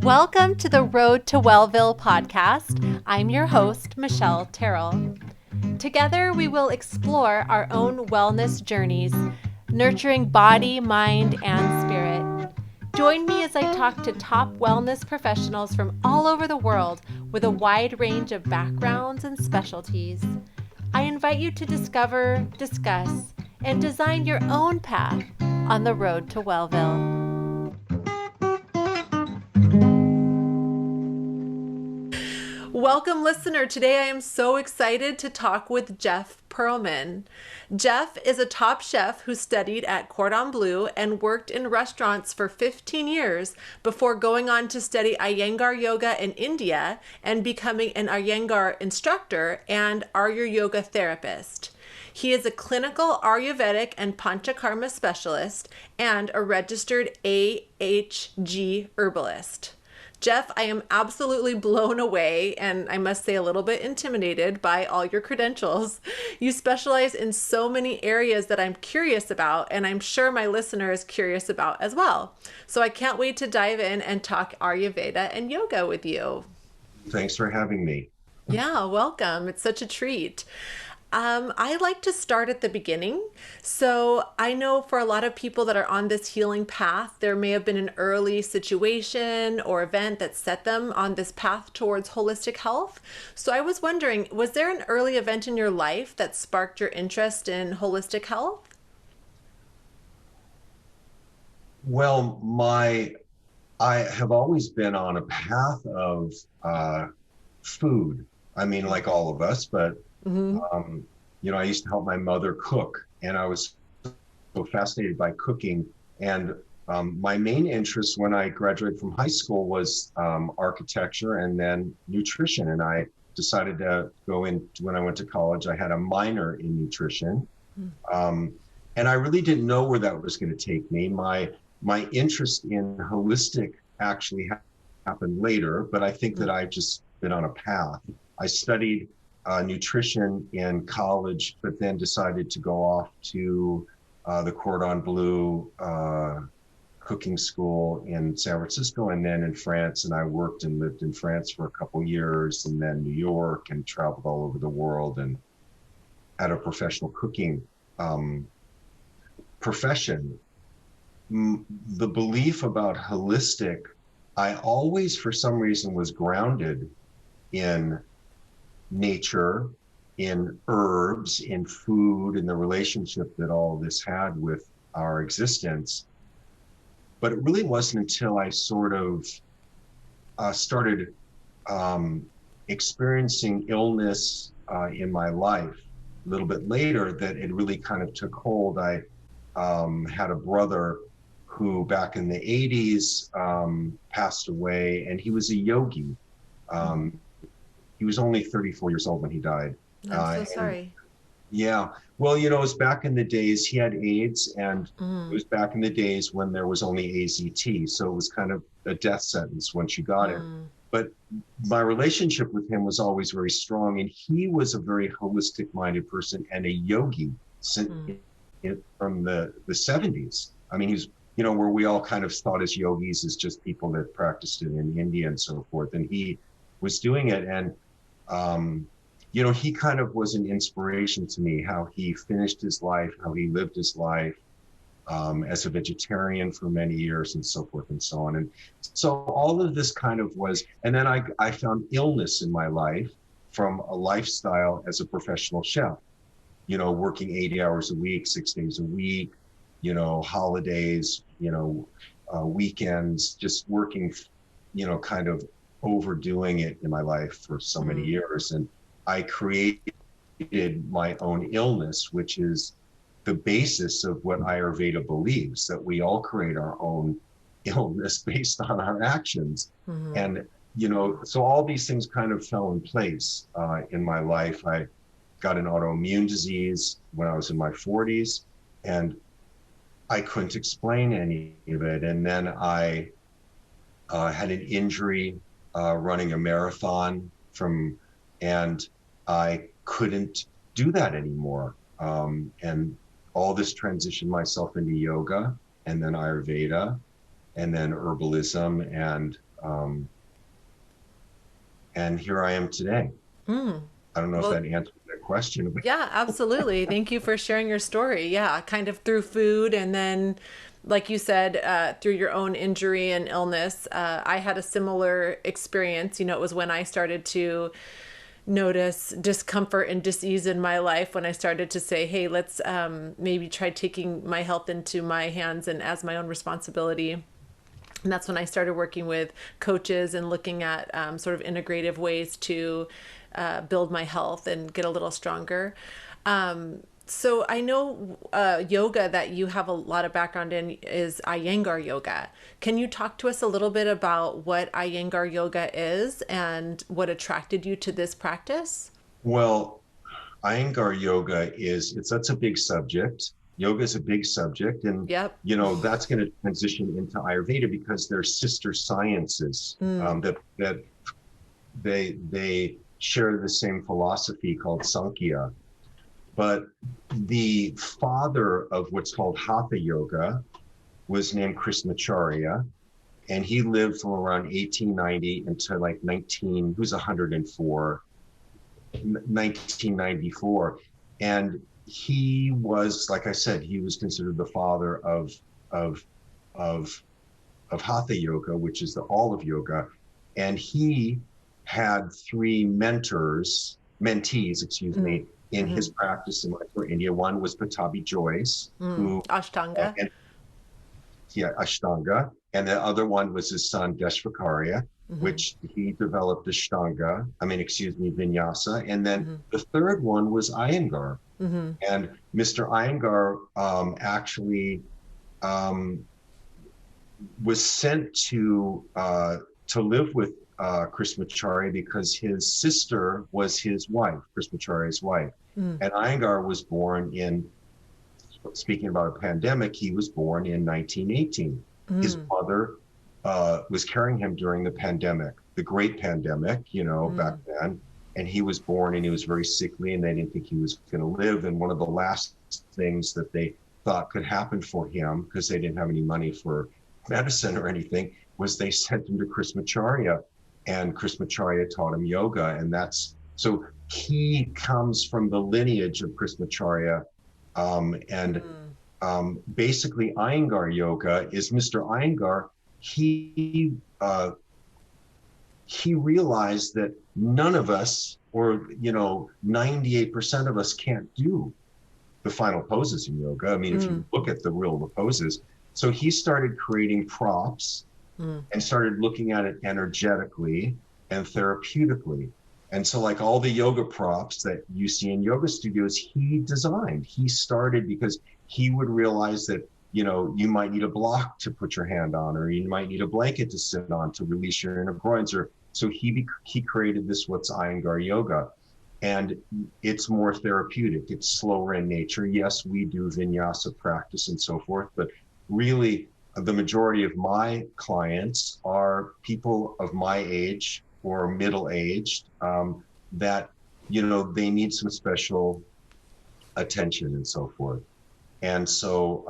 Welcome to the Road to Welvil podcast. I'm your host, Michelle Terrell. Together, we will explore our own wellness journeys, nurturing body, mind, and spirit. Join me as I talk to top wellness professionals from all over the world with a wide range of backgrounds and specialties. I invite you to discover, discuss, and design your own path on the road to Welvil. Welcome, listener. Today I am so excited to talk with Jeff Perlman. Jeff is a top chef who studied at Cordon Bleu and worked in restaurants for 15 years before going on to study Iyengar yoga in India and becoming an Iyengar instructor and Ayurvedic yoga therapist. He is a clinical Ayurvedic and Panchakarma specialist and a registered AHG herbalist. Jeff, I am absolutely blown away, and I must say a little bit intimidated by all your credentials. You specialize in so many areas that I'm curious about, and I'm sure my listener is curious about as well. So I can't wait to dive in and talk Ayurveda and yoga with you. Thanks for having me. Yeah, welcome. It's such a treat. I like to start at the beginning. So I know for a lot of people that are on this healing path, there may have been an early situation or event that set them on this path towards holistic health. So I was wondering, was there an early event in your life that sparked your interest in holistic health? Well, I have always been on a path of food. I mean, like all of us, but Mm-hmm. I used to help my mother cook, and I was so fascinated by cooking. And my main interest when I graduated from high school was architecture and then nutrition. And I decided to go in when I went to college. I had a minor in nutrition, and I really didn't know where that was going to take me. My interest in holistic actually happened later, but I think that I've just been on a path. I studied nutrition in college, but then decided to go off to the Cordon Bleu cooking school in San Francisco and then in France. And I worked and lived in France for a couple years, and then New York, and traveled all over the world and had a professional cooking profession. The belief about holistic, I always, for some reason, was grounded in nature, in herbs, in food, in the relationship that all this had with our existence. But it really wasn't until I sort of started experiencing illness in my life a little bit later that it really kind of took hold. I had a brother who back in the 80s passed away, and he was a yogi. He was only 34 years old when he died. I'm so sorry. Yeah. Well, it was back in the days, he had AIDS, and it was back in the days when there was only AZT. So it was kind of a death sentence once you got it. But my relationship with him was always very strong. And he was a very holistic minded person and a yogi from the 70s. I mean, he's, where we all kind of thought as yogis as just people that practiced it in India and so forth. And he was doing it. And he kind of was an inspiration to me, how he finished his life, how he lived his life as a vegetarian for many years and so forth and so on. And so all of this kind of was, and then I found illness in my life from a lifestyle as a professional chef, working 80 hours a week, 6 days a week, holidays, weekends, just working, kind of overdoing it in my life for so many years. And I created my own illness, which is the basis of what Ayurveda believes, that we all create our own illness based on our actions. And, so all these things kind of fell in place in my life. I got an autoimmune disease when I was in my 40s, and I couldn't explain any of it. And then I had an injury running a marathon and I couldn't do that anymore. And all this transitioned myself into yoga and then Ayurveda and then herbalism and And here I am today. Mm. I don't know if Well, that answers that question. yeah, absolutely. Thank you for sharing your story. Yeah, kind of through food, and then, like you said, through your own injury and illness. I had a similar experience. It was when I started to notice discomfort and dis-ease in my life, when I started to say, hey, let's maybe try taking my health into my hands and as my own responsibility. And that's when I started working with coaches and looking at sort of integrative ways to build my health and get a little stronger. So I know yoga that you have a lot of background in is Iyengar yoga. Can you talk to us a little bit about what Iyengar yoga is and what attracted you to this practice? Well, Iyengar yoga that's a big subject. Yoga is a big subject, and Yep. that's going to transition into Ayurveda because they're sister sciences that they share the same philosophy called Sankhya. But the father of what's called Hatha yoga was named Krishnacharya, and he lived from around 1890 until like 1994. And he was, like I said, he was considered the father of Hatha yoga, which is the olive yoga. And he had three mentees, in his practice in India. One was Patabi Joyce, who Ashtanga. Ashtanga, and the other one was his son Deshvakarya, which he developed Vinyasa, and then the third one was Iyengar, and Mr. Iyengar actually was sent to live with Krishnacharya because his sister was his wife, Krishnacharya's wife. And Iyengar was born speaking about a pandemic, he was born in 1918. His mother was carrying him during the pandemic, the great pandemic, back then. And he was born and he was very sickly and they didn't think he was going to live. And one of the last things that they thought could happen for him, because they didn't have any money for medicine or anything, was they sent him to Krishnacharya. And Krishnacharya taught him yoga. And so he comes from the lineage of Krishnacharya. Basically Iyengar yoga is Mr. Iyengar. He realized that none of us, or 98% of us, can't do the final poses in yoga. If you look at the poses. So he started creating props and started looking at it energetically and therapeutically. And so like all the yoga props that you see in yoga studios, he designed. He started because he would realize that, you might need a block to put your hand on, or you might need a blanket to sit on to release your inner groins. So he created what's Iyengar yoga. And it's more therapeutic. It's slower in nature. Yes, we do vinyasa practice and so forth, but really the majority of my clients are people of my age or middle-aged that, they need some special attention and so forth. And so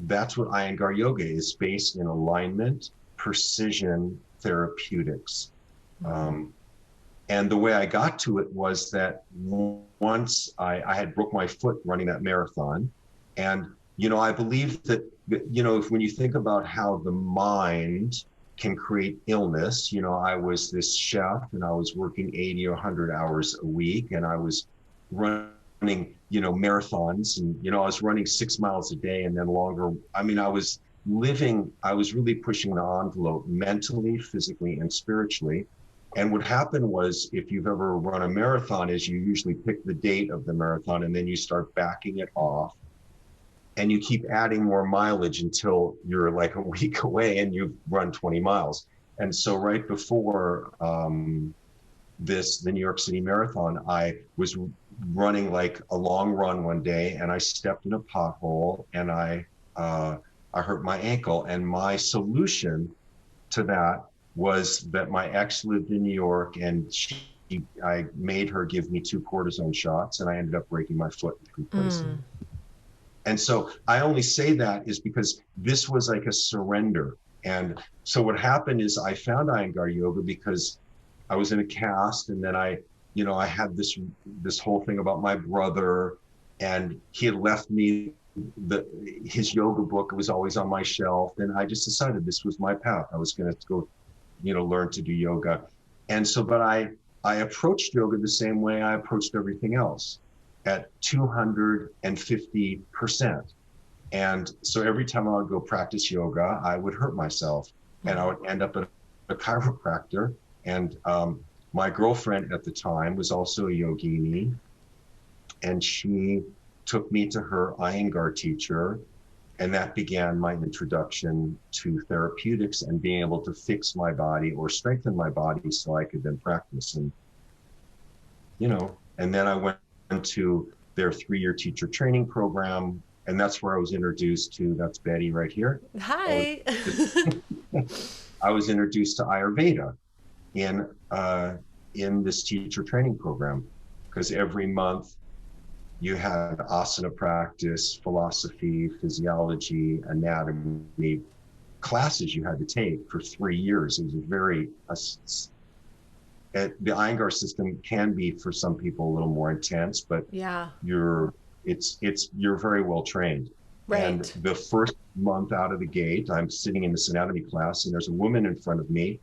that's what Iyengar yoga is, based in alignment, precision, therapeutics. And the way I got to it was that once I had broke my foot running that marathon. And, I believe that, when you think about how the mind can create illness, I was this chef and I was working 80 or 100 hours a week, and I was running, marathons, and, I was running 6 miles a day and then longer. I was really pushing the envelope mentally, physically, and spiritually. And what happened was, if you've ever run a marathon, is you usually pick the date of the marathon and then you start backing it off. And you keep adding more mileage until you're like a week away and you've run 20 miles. And so right before the New York City Marathon, I was running like a long run one day, and I stepped in a pothole and I hurt my ankle. And my solution to that was that my ex lived in New York, and I made her give me 2 cortisone shots, and I ended up breaking my foot in 3 places. And so I only say that is because this was like a surrender. And so what happened is I found Iyengar yoga because I was in a cast, and then I had this whole thing about my brother, and he had left me his yoga book. It was always on my shelf, and I just decided this was my path. I was going to go, learn to do yoga. And so, but I approached yoga the same way I approached everything else, at 250%. And so every time I would go practice yoga, I would hurt myself, and I would end up at a chiropractor. And my girlfriend at the time was also a yogini, and she took me to her Iyengar teacher, and that began my introduction to therapeutics and being able to fix my body or strengthen my body so I could then practice. And and then I went to their 3-year teacher training program, and that's where I was introduced to, that's Betty right here. Hi. I was introduced to Ayurveda in this teacher training program, because every month you had asana practice, philosophy, physiology, anatomy classes you had to take for 3 years. It was the Iyengar system can be for some people a little more intense, but you're very well trained. Right. And the first month out of the gate, I'm sitting in this anatomy class, and there's a woman in front of me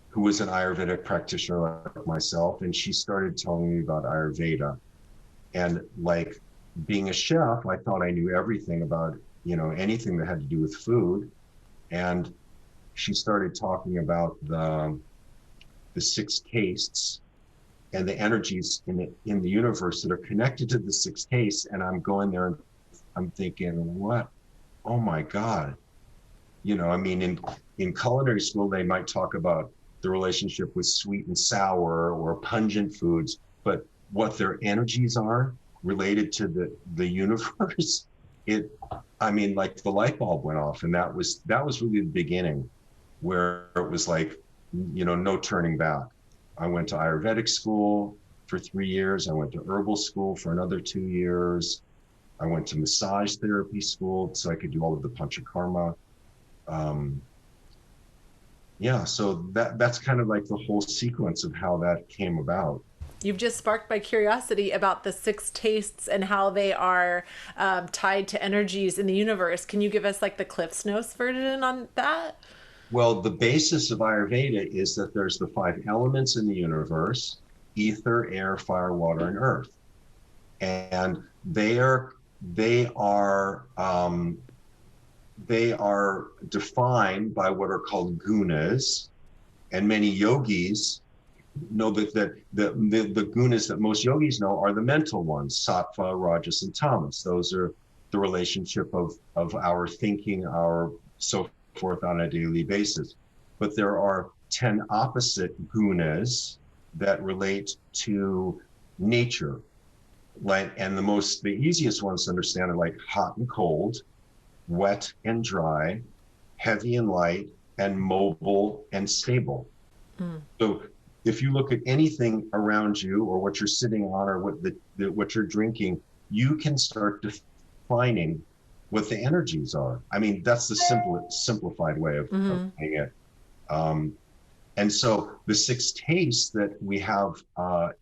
who was an Ayurvedic practitioner like myself, and she started telling me about Ayurveda. And like being a chef, I thought I knew everything about, anything that had to do with food. And she started talking about the 6 tastes and the energies in the universe that are connected to the 6 tastes. And I'm going there and I'm thinking, what? Oh my God. In culinary school, they might talk about the relationship with sweet and sour or pungent foods, but what their energies are related to the universe, like the light bulb went off. And that was really the beginning, where it was like, no turning back. I went to Ayurvedic school for 3 years. I went to herbal school for another 2 years. I went to massage therapy school so I could do all of the Panchakarma. So that's kind of like the whole sequence of how that came about. You've just sparked my curiosity about the 6 tastes and how they are tied to energies in the universe. Can you give us like the Cliff's Notes version on that? Well, the basis of Ayurveda is that there's the 5 elements in the universe: ether, air, fire, water, and earth. And they are defined by what are called gunas. And many yogis know that the gunas that most yogis know are the mental ones: sattva, rajas, and tamas. Those are the relationship of our thinking, our so forth on a daily basis. But there are 10 opposite gunas that relate to nature. And the easiest ones to understand are like hot and cold, wet and dry, heavy and light, and mobile and stable. So if you look at anything around you, or what you're sitting on, or what you're drinking, you can start defining what the energies are. That's the simplified way of saying it. And so the 6 tastes that we have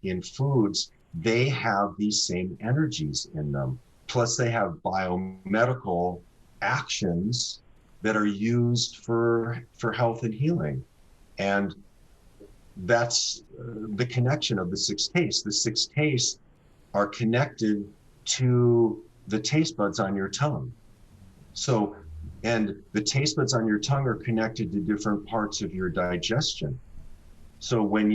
in foods, they have these same energies in them. Plus they have biomedical actions that are used for health and healing. And that's the connection of the 6 tastes. The 6 tastes are connected to the taste buds on your tongue. So, and the taste buds on your tongue are connected to different parts of your digestion. So when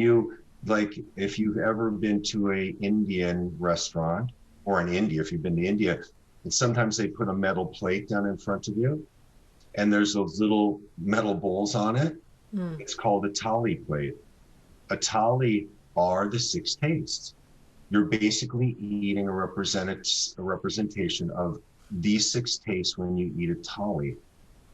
if you've ever been to an Indian restaurant, or in India, if you've been to India, and sometimes they put a metal plate down in front of you, and there's those little metal bowls on it. It's called a thali plate. A thali are the 6 tastes. You're basically eating a representation of these 6 tastes when you eat a thali,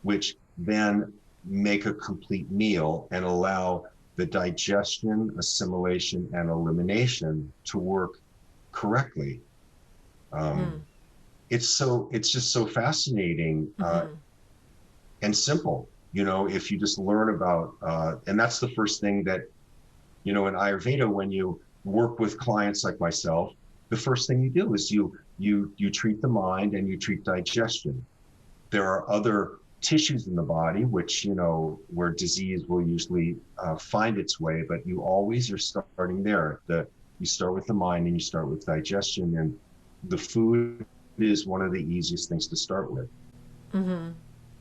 which then make a complete meal and allow the digestion, assimilation, and elimination to work correctly. It's just so fascinating and simple. if you just learn about, and that's the first thing that, in Ayurveda, when you work with clients like myself, the first thing you do is you treat the mind and you treat digestion. There are other tissues in the body, which, where disease will usually find its way, but you always are starting there. You start with the mind and you start with digestion, and the food is one of the easiest things to start with. Mm-hmm.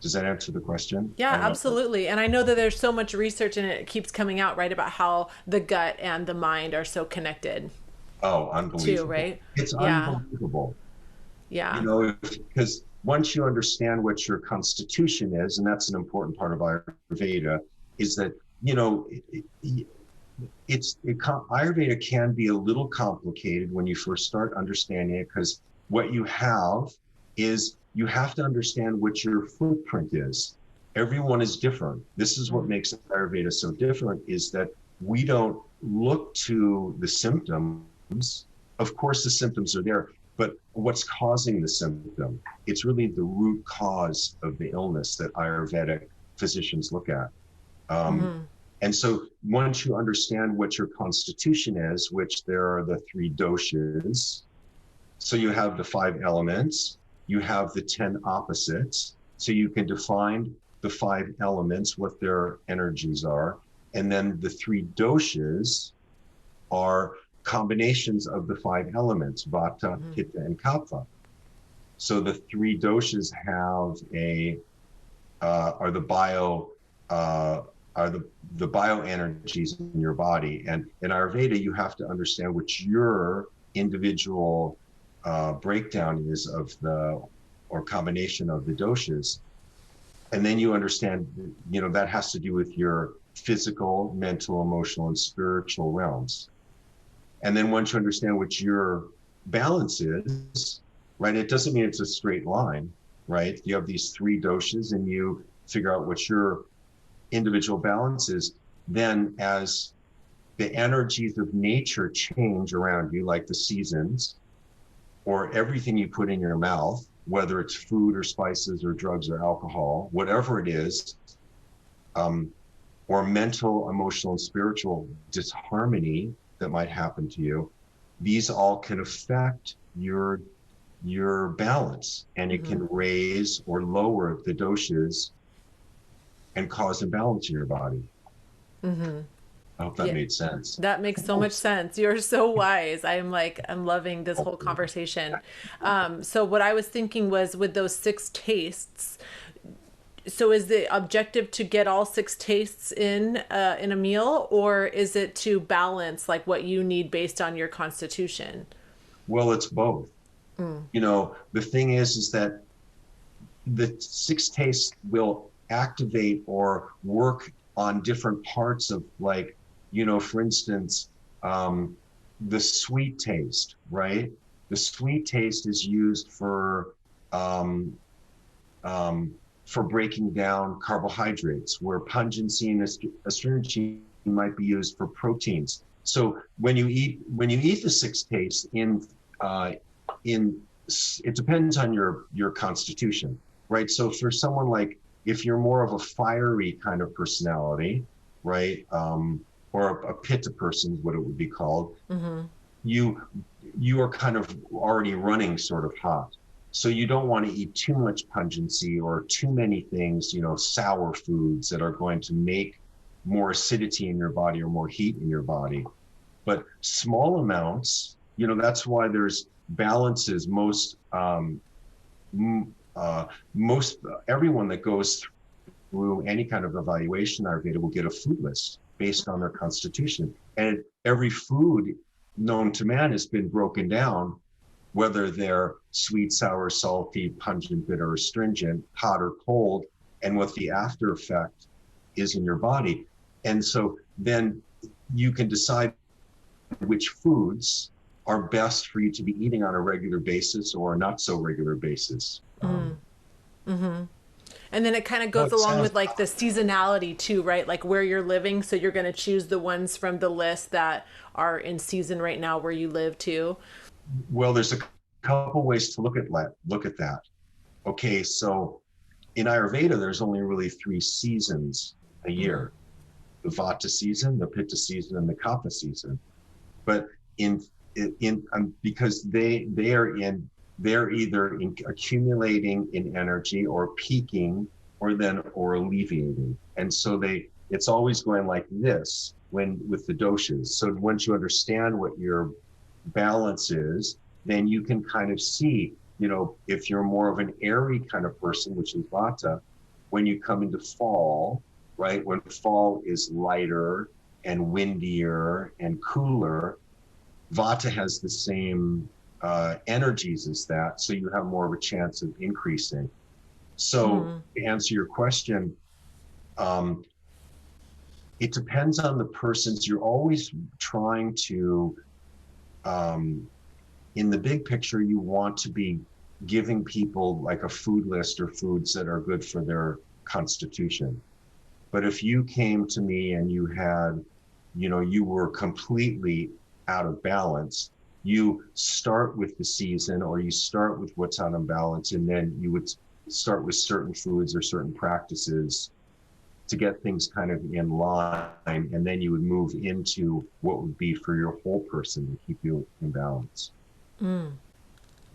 Does that answer the question? Yeah, absolutely. And I know that there's so much research and it keeps coming out, right, about how the gut and the mind are so connected. Oh, unbelievable. Too, right? It's unbelievable. Yeah. Because once you understand what your constitution is, and that's an important part of Ayurveda, is that, Ayurveda can be a little complicated when you first start understanding it, because what you have is you have to understand what your footprint is. Everyone is different. This is what makes Ayurveda so different, is that we don't look to the symptoms. Of course, the symptoms are there, but what's causing the symptom? It's really the root cause of the illness that Ayurvedic physicians look at. And so once you understand what your constitution is, which there are the 3 doshas, so you have the 5 elements, you have the 10 opposites, so you can define the 5 elements, what their energies are, and then the 3 doshas are combinations of the 5 elements, vata, pitta, and kapha. So the 3 doshas have are the bioenergies in your body. And in Ayurveda, you have to understand what your individual breakdown is of or combination of the doshas. And then you understand, that has to do with your physical, mental, emotional, and spiritual realms. And then once you understand what your balance is, right, it doesn't mean it's a straight line, right? You have these 3 doshas and you figure out what your individual balance is. Then as the energies of nature change around you, like the seasons, or everything you put in your mouth, whether it's food or spices or drugs or alcohol, whatever it is, or mental, emotional, and spiritual disharmony that might happen to you, these all can affect your balance, and it can raise or lower the doshas and cause imbalance in your body. I hope that made sense. That makes so much sense. You're so wise. I'm loving this whole conversation. So what I was thinking was, with those 6 tastes, so is the objective to get all 6 tastes in a meal, or is it to balance like what you need based on your constitution? Well, it's both. The thing is that the 6 tastes will activate or work on different parts of, like, for instance, the sweet taste, right? The sweet taste is used for breaking down carbohydrates, where pungency and astringent might be used for proteins. So when you eat the 6 tastes it depends on your constitution, right? So for someone like, if you're more of a fiery kind of personality, right, or a pitta person, what it would be called, you are kind of already running sort of hot. So you don't want to eat too much pungency or too many things, sour foods that are going to make more acidity in your body or more heat in your body. But small amounts, that's why there's balances. Most everyone that goes through any kind of evaluation Ayurveda will get a food list based on their constitution. And every food known to man has been broken down, whether they're sweet, sour, salty, pungent, bitter, or astringent, hot or cold, and what the after effect is in your body. And so then you can decide which foods are best for you to be eating on a regular basis or a not so regular basis. And then it kind of goes along with like the seasonality too, right? Like where you're living. So you're going to choose the ones from the list that are in season right now where you live too. Well, there's a couple ways to look at that. Okay, so in Ayurveda, there's only really 3 seasons a year: the Vata season, the Pitta season, and the Kapha season. But because they're either accumulating in energy or peaking or alleviating, and so it's always going like this with the doshas. So once you understand what your balance is, then you can kind of see, if you're more of an airy kind of person, which is Vata, when you come into fall, right? When fall is lighter and windier and cooler, Vata has the same energies as that, so you have more of a chance of increasing. So to answer your question, it depends on the person's. You're always trying to, in the big picture, you want to be giving people like a food list or foods that are good for their constitution. But if you came to me and you had, you were completely out of balance, you start with the season, or you start with what's out of balance, and then you would start with certain foods or certain practices to get things kind of in line, and then you would move into what would be for your whole person to keep you in balance.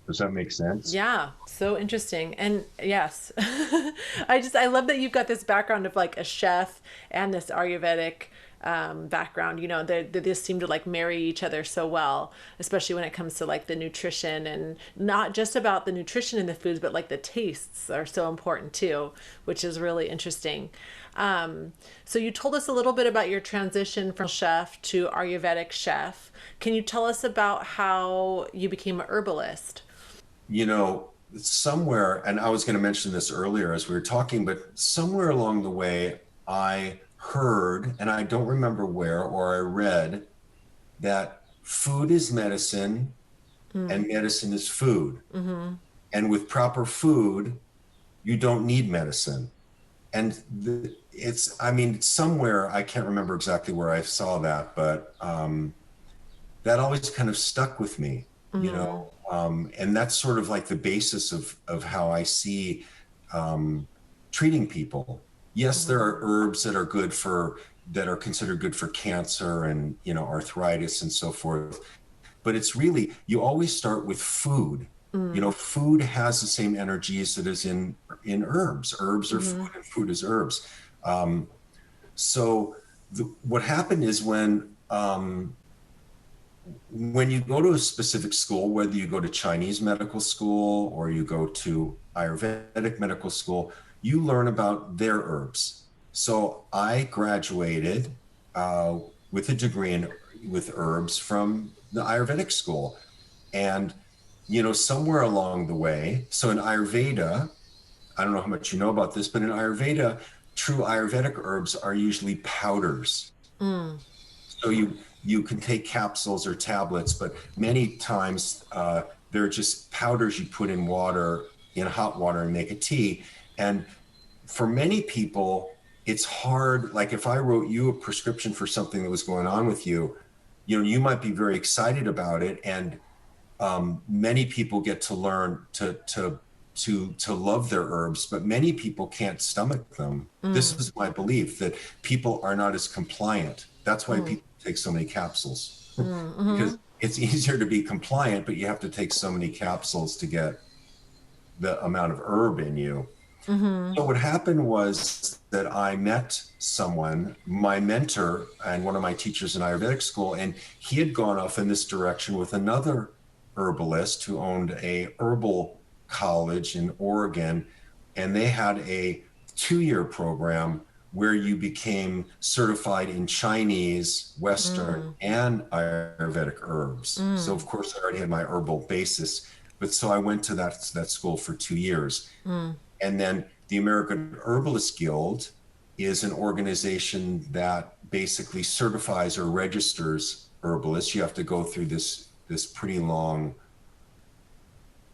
Does that make sense? Yeah, so interesting. And yes, I love that you've got this background of like a chef and this Ayurvedic background. They just seem to like marry each other so well, especially when it comes to like the nutrition, and not just about the nutrition in the foods, but like the tastes are so important too, which is really interesting. So you told us a little bit about your transition from chef to Ayurvedic chef. Can you tell us about how you became a herbalist? Somewhere, and I was going to mention this earlier as we were talking, but somewhere along the way, I heard, and I don't remember where, or I read that food is medicine and medicine is food. And with proper food, you don't need medicine. And somewhere, I can't remember exactly where I saw that, but that always kind of stuck with me, and that's sort of like the basis of how I see treating people. Yes, there are herbs that are considered good for cancer and, arthritis and so forth. But it's really, you always start with food. Food has the same energies that is in herbs. Herbs are food, and food is herbs. So what happened is when you go to a specific school, whether you go to Chinese medical school or you go to Ayurvedic medical school, you learn about their herbs. So I graduated with a degree with herbs from the Ayurvedic school. And, somewhere along the way, so in Ayurveda, I don't know how much you know about this, but in Ayurveda, true Ayurvedic herbs are usually powders. So you can take capsules or tablets, but many times they're just powders you put in hot water and make a tea. And for many people, it's hard. Like if I wrote you a prescription for something that was going on with you, you might be very excited about it. And many people get to learn to love their herbs, but many people can't stomach them. This is my belief, that people are not as compliant. That's why people take so many capsules, because it's easier to be compliant, but you have to take so many capsules to get the amount of herb in you. So what happened was that I met someone, my mentor and one of my teachers in Ayurvedic school, and he had gone off in this direction with another herbalist who owned a herbal college in Oregon, and they had a 2-year program where you became certified in Chinese, Western, and Ayurvedic herbs. So of course I already had my herbal basis, but so I went to that school for 2 years. And then the American Herbalist Guild is an organization that basically certifies or registers herbalists. You have to go through this pretty long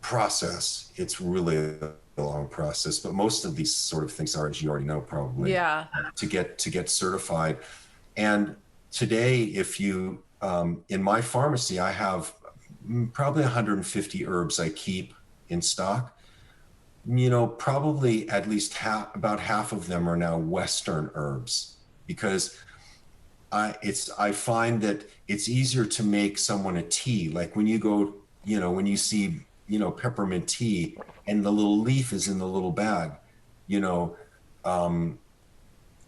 process. It's really a long process, but most of these sort of things are, as you already know, probably, to get certified. And today, if you in my pharmacy, I have probably 150 herbs I keep in stock. Probably at least about half of them are now Western herbs, because I find that it's easier to make someone a tea. Like when you go, when you see, peppermint tea and the little leaf is in the little bag, you know,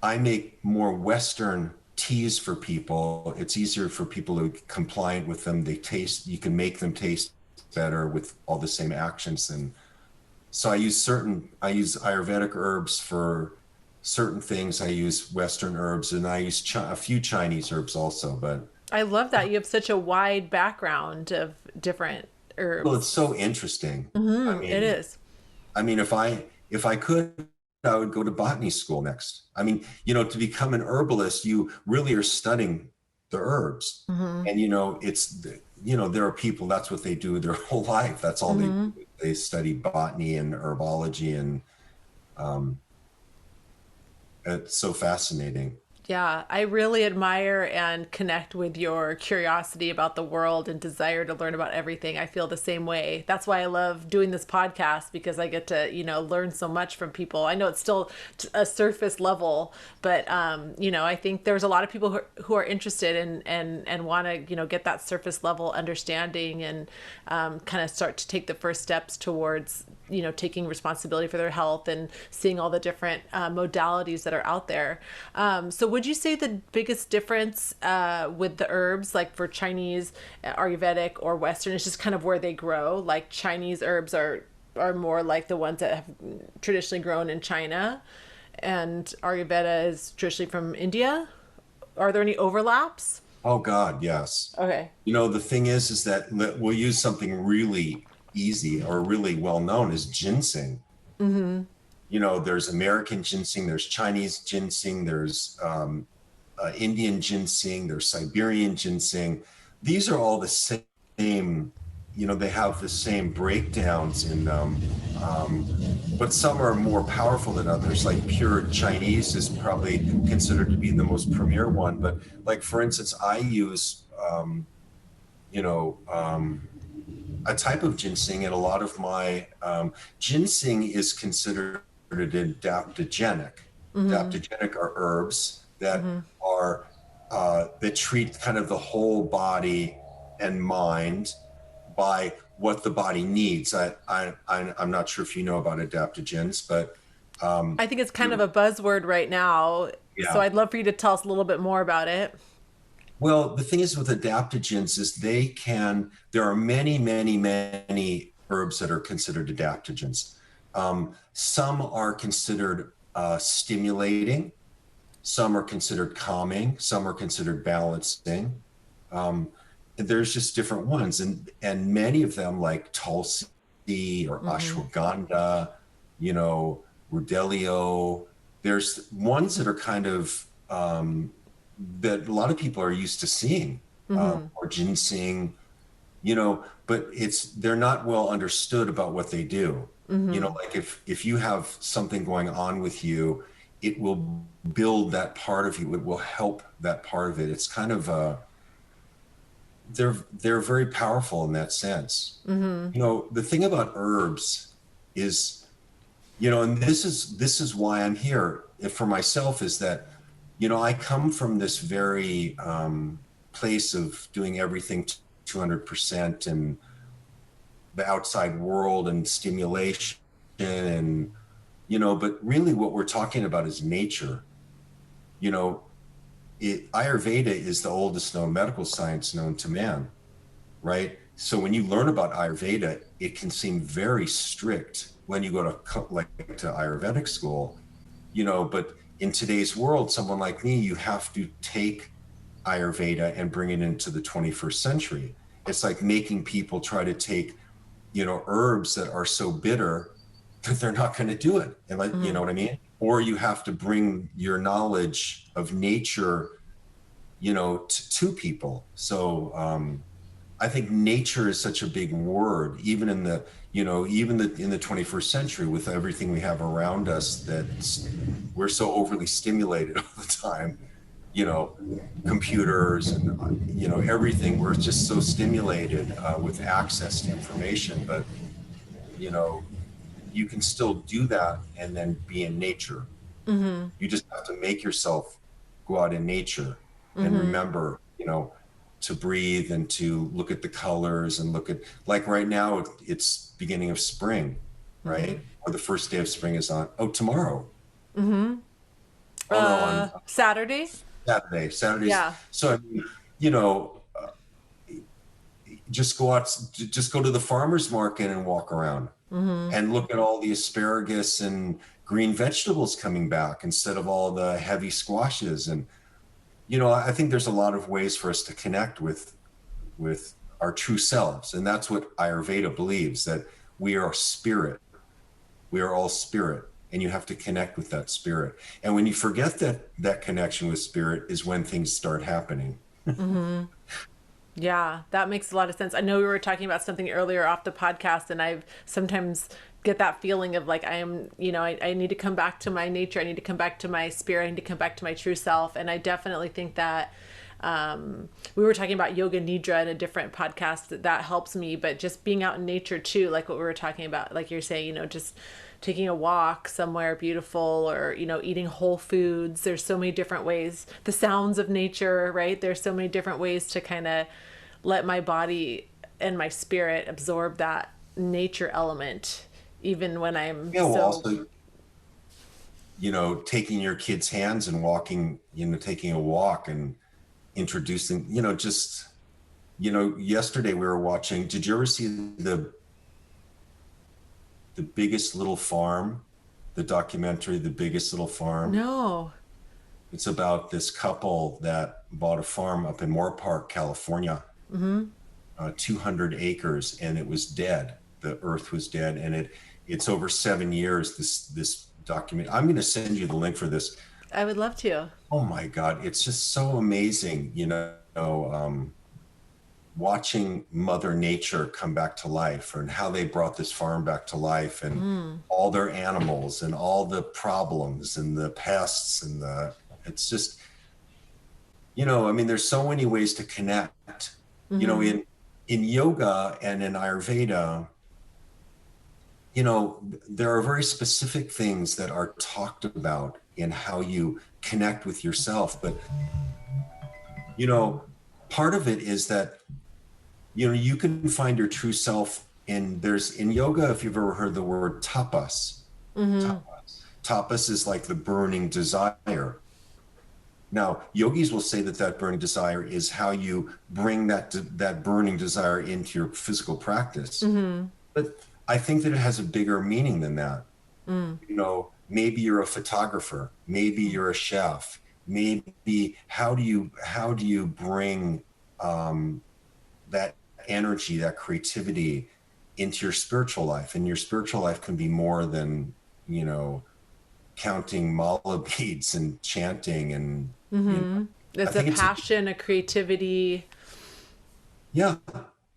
I make more Western teas for people. It's easier for people to be compliant with them. You can make them taste better with all the same actions. And so I use Ayurvedic herbs for certain things. I use Western herbs, and I use a few Chinese herbs also. But I love that you have such a wide background of different well, herbs. it's so interesting. I It mean, is. if I could, I would go to botany school next. I mean, to become an herbalist, you really are studying the herbs. And, there are people, that's what they do their whole life. That's all they do. They study botany and herbology, and it's so fascinating. Yeah, I really admire and connect with your curiosity about the world and desire to learn about everything. I feel the same way. That's why I love doing this podcast, because I get to, learn so much from people. I know it's still a surface level, but I think there's a lot of people who are interested and want to, get that surface level understanding and kind of start to take the first steps towards taking responsibility for their health and seeing all the different modalities that are out there. So would you say the biggest difference with the herbs, like for Chinese, Ayurvedic, or Western, is just kind of where they grow? Like Chinese herbs are more like the ones that have traditionally grown in China, and Ayurveda is traditionally from India. Are there any overlaps? Oh God, yes. Okay. The thing is that we'll use something really easy or really well known is ginseng. There's American ginseng, there's Chinese ginseng, there's Indian ginseng, there's Siberian ginseng. These are all the same, they have the same breakdowns but some are more powerful than others. Like pure Chinese is probably considered to be the most premier one. But like, for instance, I use, a type of ginseng, and a lot of my ginseng is considered adaptogenic. Adaptogenic are herbs that are that treat kind of the whole body and mind by what the body needs. I'm not sure if you know about adaptogens, but I think it's kind of a buzzword right now. Yeah. So I'd love for you to tell us a little bit more about it. Well, the thing is with adaptogens is there are many, many, many herbs that are considered adaptogens. Some are considered stimulating, some are considered calming, some are considered balancing. There's just different ones. And many of them, like Tulsi or ashwagandha, Rudelio, there's ones that are kind of, that a lot of people are used to seeing, or ginseng, but they're not well understood about what they do. Like if you have something going on with you, it will build that part of you. It will help that part of it. It's kind of they're very powerful in that sense. The thing about herbs is, and this is why I'm here for myself, is that I come from this very place of doing everything 200% and the outside world and stimulation, and but really what we're talking about is nature. Ayurveda is the oldest known medical science known to man, right? So when you learn about Ayurveda, it can seem very strict when you go to Ayurvedic school, but in today's world, someone like me, you have to take Ayurveda and bring it into the 21st century. It's like making people try to take, herbs that are so bitter that they're not going to do it. And you know what I mean? Or you have to bring your knowledge of nature, to people. So I think nature is such a big word, even in the in the 21st century, with everything we have around us, that we're so overly stimulated all the time, computers and, everything. We're just so stimulated with access to information. But, you can still do that and then be in nature. You just have to make yourself go out in nature and remember, to breathe and to look at the colors and look at, like right now, it's beginning of spring, right? Or the first day of spring is on, tomorrow. Oh, no, on Saturday. Saturdays. Yeah. So, I mean, just go out, just go to the farmer's market and walk around and look at all the asparagus and green vegetables coming back instead of all the heavy squashes. And, I think there's a lot of ways for us to connect with our true selves. And that's what Ayurveda believes, that we are spirit. We are all spirit, and you have to connect with that spirit. And when you forget that connection with spirit is when things start happening. Yeah, that makes a lot of sense. I know we were talking about something earlier off the podcast, and I've sometimes get that feeling of like, I am, I need to come back to my nature. I need to come back to my spirit. I need to come back to my true self. And I definitely think that we were talking about yoga nidra in a different podcast that helps me, but just being out in nature too, like what we were talking about, like you're saying, just taking a walk somewhere beautiful, or, eating whole foods. There's so many different ways, the sounds of nature, right? There's so many different ways to kind of let my body and my spirit absorb that nature element, even when I'm also, taking your kids' hands and walking, taking a walk and introducing, yesterday we were watching, did you ever see the Biggest Little Farm, the documentary, The Biggest Little Farm? No. It's about this couple that bought a farm up in Moore Park, California, 200 acres, and it was dead. The earth was dead, and it's over 7 years, this document. I'm going to send you the link for this. I would love to. Oh my God, it's just so amazing, watching Mother Nature come back to life, and how they brought this farm back to life, and all their animals and all the problems and the pests and it's just, there's so many ways to connect, in yoga and in Ayurveda, there are very specific things that are talked about in how you connect with yourself. But, part of it is that, you can find your true self in yoga, if you've ever heard the word tapas. Tapas is like the burning desire. Now, yogis will say that burning desire is how you bring that burning desire into your physical practice. But I think that it has a bigger meaning than that. Maybe you're a photographer, maybe you're a chef, maybe how do you bring that energy, that creativity into your spiritual life? And your spiritual life can be more than, counting mala beads and chanting and it's a passion, a creativity. Yeah.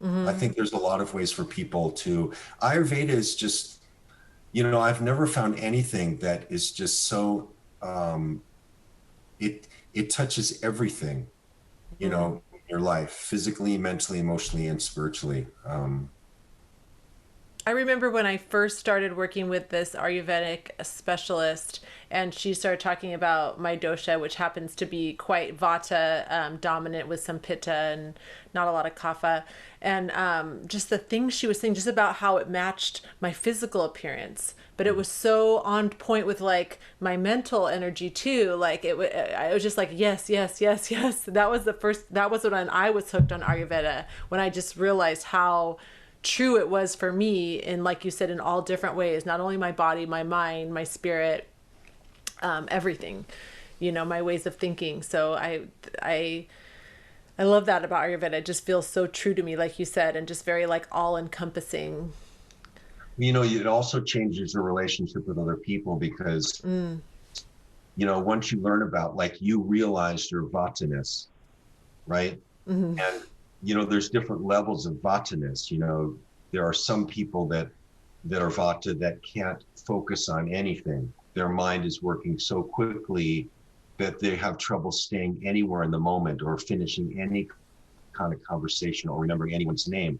I think there's a lot of ways for people to. Ayurveda is just, I've never found anything that is just so, it touches everything, in your life, physically, mentally, emotionally, and spiritually. I remember when I first started working with this Ayurvedic specialist, and she started talking about my dosha, which happens to be quite vata dominant with some pitta and not a lot of kapha. And just the things she was saying, just about how it matched my physical appearance, but it was so on point with like my mental energy too. Like I was just like, yes, yes, yes, yes. That was when I was hooked on Ayurveda, when I just realized how true it was for me, in, like you said, in all different ways, not only my body, my mind, my spirit, everything, my ways of thinking. So I love that about Ayurveda. It just feels so true to me, like you said, and just very like all encompassing. It also changes your relationship with other people, because, once you learn about, like, you realize your vataness, right? And there's different levels of vataness. There are some people that are vata that can't focus on anything. Their mind is working so quickly that they have trouble staying anywhere in the moment, or finishing any kind of conversation, or remembering anyone's name,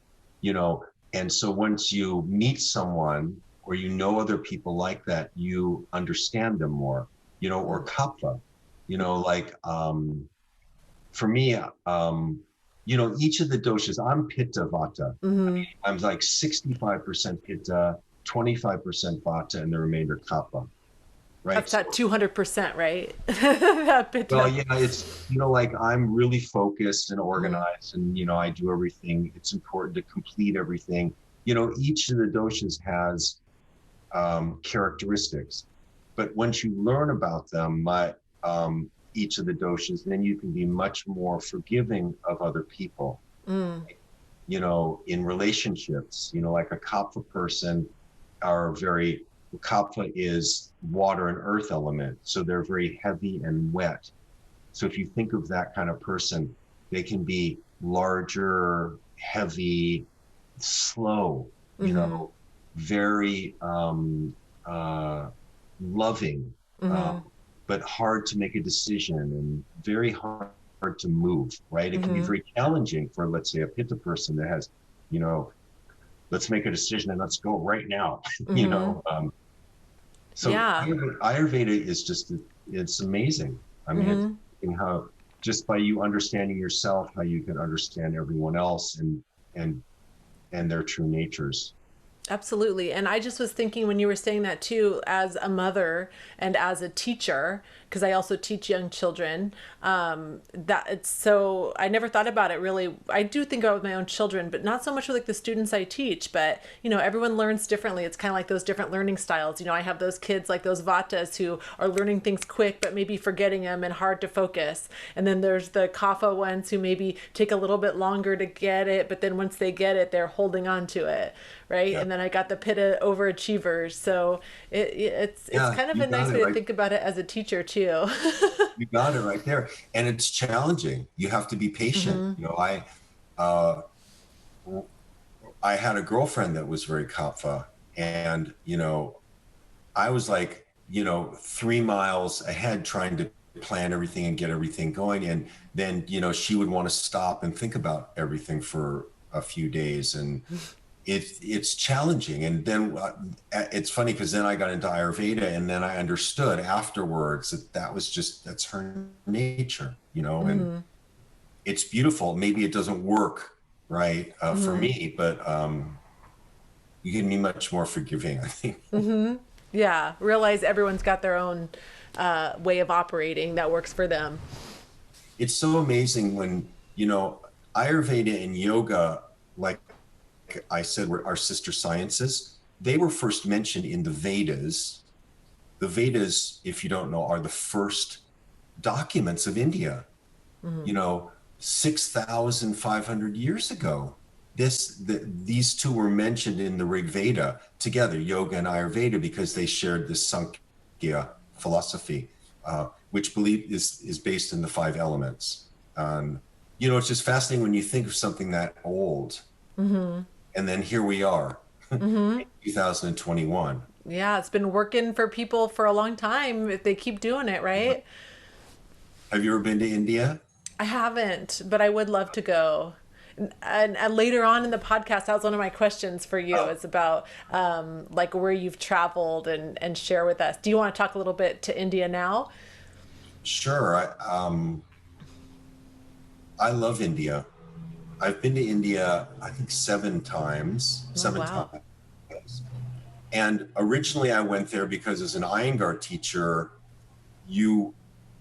And so once you meet someone, or you know other people like that, you understand them more, or kapha, like for me, each of the doshas, I'm pitta vata. I'm like 65% pitta, 25% vata, and the remainder kapha. Right. That's that 200%, right? That Well, pitta. yeah, it's, like I'm really focused and organized and, I do everything. It's important to complete everything. Each of the doshas has characteristics, but once you learn about them, each of the doshas, then you can be much more forgiving of other people, in relationships, like a kapha person kapha is water and earth element. So they're very heavy and wet. So if you think of that kind of person, they can be larger, heavy, slow, very loving, but hard to make a decision and very hard to move, right? It can be very challenging for, let's say, a pitta person that has, let's make a decision and let's go right now, So Yeah. Ayurveda is just, it's amazing. I mean, it's in how, just by you understanding yourself, how you can understand everyone else and their true natures. Absolutely. And I just was thinking when you were saying that too, as a mother and as a teacher, because I also teach young children, that it's so, I never thought about it really. I do think about my own children, but not so much with like the students I teach, but everyone learns differently. It's kind of like those different learning styles. I have those kids like those vatas who are learning things quick, but maybe forgetting them and hard to focus. And then there's the kapha ones who maybe take a little bit longer to get it, but then once they get it, they're holding on to it. Right. Yeah. And then I got the pitta overachievers. So it's kind of a nice way to think about it as a teacher too. You got it right there. And it's challenging. You have to be patient. I had a girlfriend that was very kapha, and, I was like, 3 miles ahead trying to plan everything and get everything going. And then, she would want to stop and think about everything for a few days. And it's challenging. And then it's funny because then I got into Ayurveda, and then I understood afterwards that that's her nature, and it's beautiful. Maybe it doesn't work right for me, but you can be much more forgiving, I think. Yeah. Realize everyone's got their own way of operating that works for them. It's so amazing when, Ayurveda and yoga, like I said, were our sister sciences. They were first mentioned in the Vedas. The Vedas, if you don't know, are the first documents of India, 6,500 years ago. These two were mentioned in the Rig Veda together, yoga and Ayurveda, because they shared this Sankhya philosophy, which is based in the 5 elements. It's just fascinating when you think of something that old. And then here we are, in 2021. Yeah, it's been working for people for a long time if they keep doing it, right? Have you ever been to India? I haven't, but I would love to go. And later on in the podcast, that was one of my questions for you. It's about like where you've traveled and share with us. Do you want to talk a little bit to India now? Sure. I love India. I've been to India, I think 7 times. Wow. And originally I went there because as an Iyengar teacher, when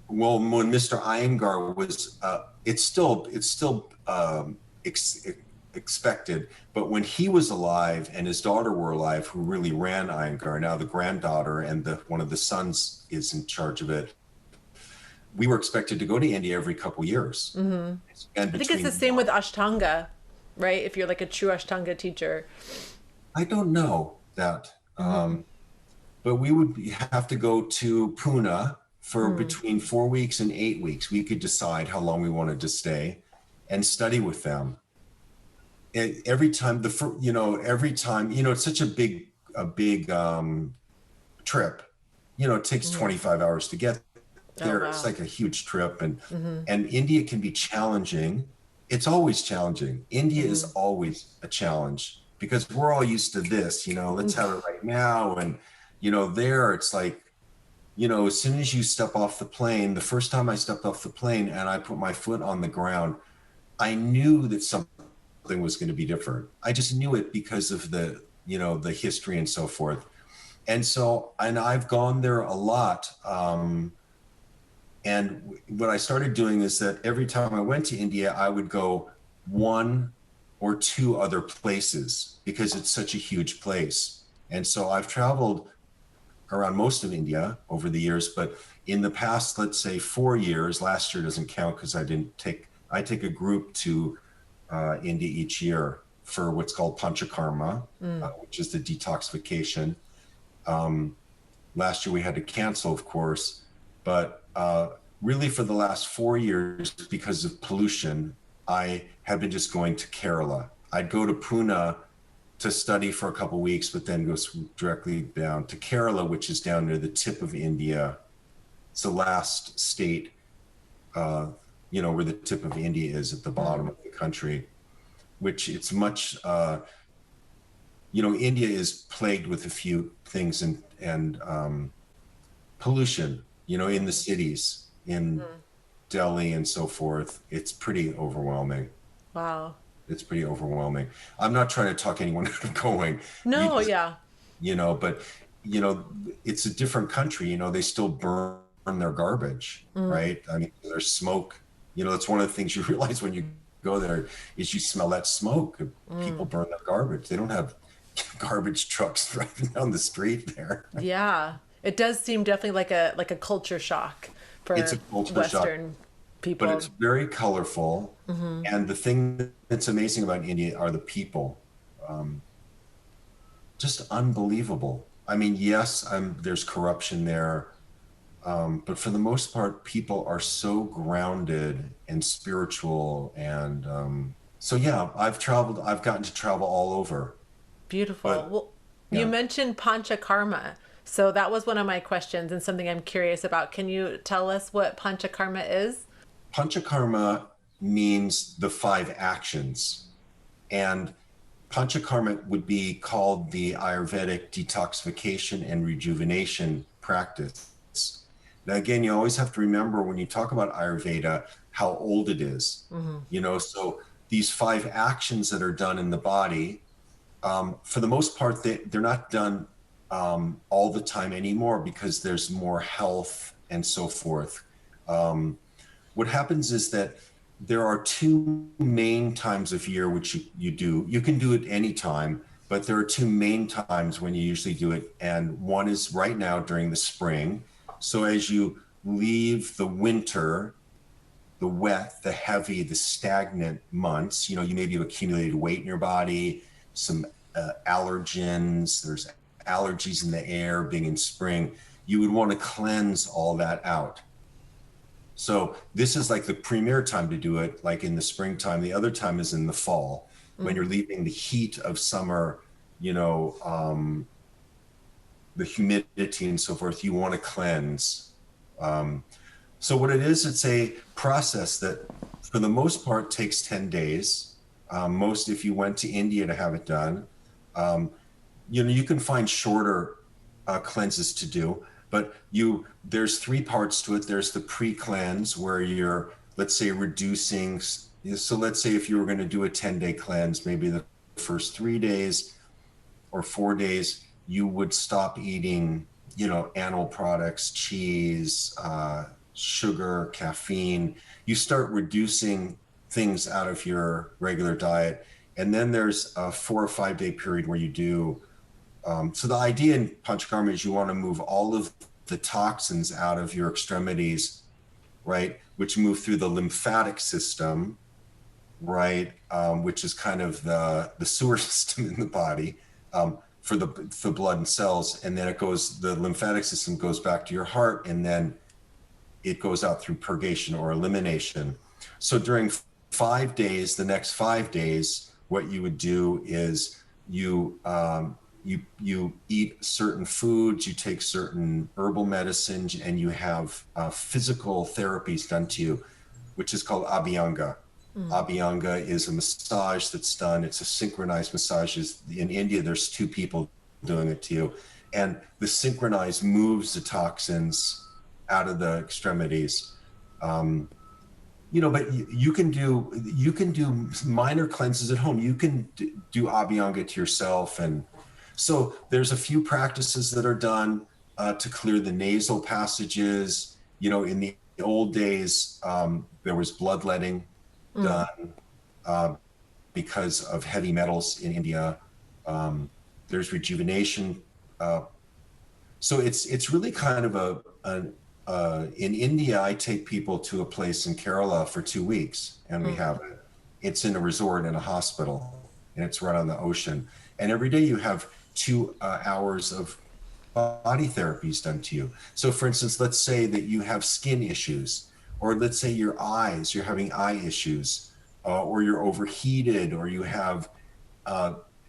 Mr. Iyengar was, it's still expected, but when he was alive and his daughter were alive, who really ran Iyengar, now the granddaughter and one of the sons is in charge of it, we were expected to go to India every couple years. And I think it's the same with Ashtanga, right? If you're like a true Ashtanga teacher. I don't know that, but we would have to go to Pune for between 4 weeks and 8 weeks. We could decide how long we wanted to stay and study with them. And every time, it's such a big trip. It takes 25 hours to get there. It's like a huge trip, and India can be challenging. It's always challenging. India is always a challenge. because we're all used to this, let's have it right now. And, there it's like, as soon as you step off the plane, the first time I stepped off the plane and I put my foot on the ground, I knew that something was going to be different. I just knew it because of the history and so forth. And so, and I've gone there a lot. And what I started doing is that every time I went to India, I would go one or two other places because it's such a huge place. And so I've traveled around most of India over the years, but in the past, let's say 4 years, last year doesn't count because I take a group to India each year for what's called Panchakarma, which is the detoxification. Last year we had to cancel, of course, but really for the last 4 years, because of pollution, I have been just going to Kerala. I'd go to Pune to study for a couple of weeks, but then go directly down to Kerala, which is down near the tip of India. It's the last state, where the tip of India is at the bottom of the country, which it's much, India is plagued with a few things and pollution, in the cities, in Delhi and so forth. It's pretty overwhelming. Wow. It's pretty overwhelming. I'm not trying to talk anyone out of going. No, But, it's a different country. They still burn their garbage, right? I mean, there's smoke. It's one of the things you realize when you go there is you smell that smoke. People burn their garbage. They don't have garbage trucks driving down the street there. Yeah. It does seem definitely like a culture shock for It's a culture Western shock. people. But it's very colorful. And the thing that's amazing about India are the people. Just unbelievable. I mean, yes, there's corruption there. But for the most part, people are so grounded and spiritual. And I've gotten to travel all over. Beautiful. But, you mentioned Panchakarma. So that was one of my questions and something I'm curious about. Can you tell us what Panchakarma is? Panchakarma means the 5 actions. And Panchakarma would be called the Ayurvedic detoxification and rejuvenation practice. Now, again, you always have to remember when you talk about Ayurveda, how old it is. So these 5 actions that are done in the body, for the most part, they're not done all the time anymore because there's more health and so forth. What happens is that there are 2 main times of year which you do. You can do it anytime, but there are 2 main times when you usually do it. And one is right now during the spring. So as you leave the winter, the wet, the heavy, the stagnant months, you maybe have accumulated weight in your body, some allergens, there's allergies in the air being in spring, you would want to cleanse all that out. So this is like the premier time to do it, like in the springtime. The other time is in the fall, when you're leaving the heat of summer, the humidity and so forth, you want to cleanse. So what it is, it's a process that for the most part takes 10 days. If you went to India to have it done, you can find shorter cleanses to do, but there's 3 parts to it. There's the pre-cleanse where you're, let's say, reducing. So let's say if you were going to do a 10-day cleanse, maybe the first 3 days or 4 days, you would stop eating, animal products, cheese, sugar, caffeine. You start reducing things out of your regular diet. And then there's a 4 or 5 day period where you do. So the idea in Panchakarma is you want to move all of the toxins out of your extremities, right? Which move through the lymphatic system, right? Which is kind of the sewer system in the body for the blood and cells. And then the lymphatic system goes back to your heart, and then it goes out through purgation or elimination. So during 5 days, the next 5 days, what you would do is you eat certain foods, you take certain herbal medicines, and you have physical therapies done to you, which is called Iyengar. Abhyanga is a massage that's done. It's a synchronized massage. In India, there's two people doing it to you. And the synchronized moves the toxins out of the extremities. But you can do minor cleanses at home. You can do Abhyanga to yourself. And so there's a few practices that are done to clear the nasal passages. In the old days, there was bloodletting done because of heavy metals in India. There's rejuvenation. So it's really kind of in India, I take people to a place in Kerala for 2 weeks, and we have it. It's in a resort in a hospital, and it's right on the ocean. And every day you have 2 hours of body therapies done to you. So for instance, let's say that you have skin issues, or let's say you're having eye issues, or you're overheated, or you have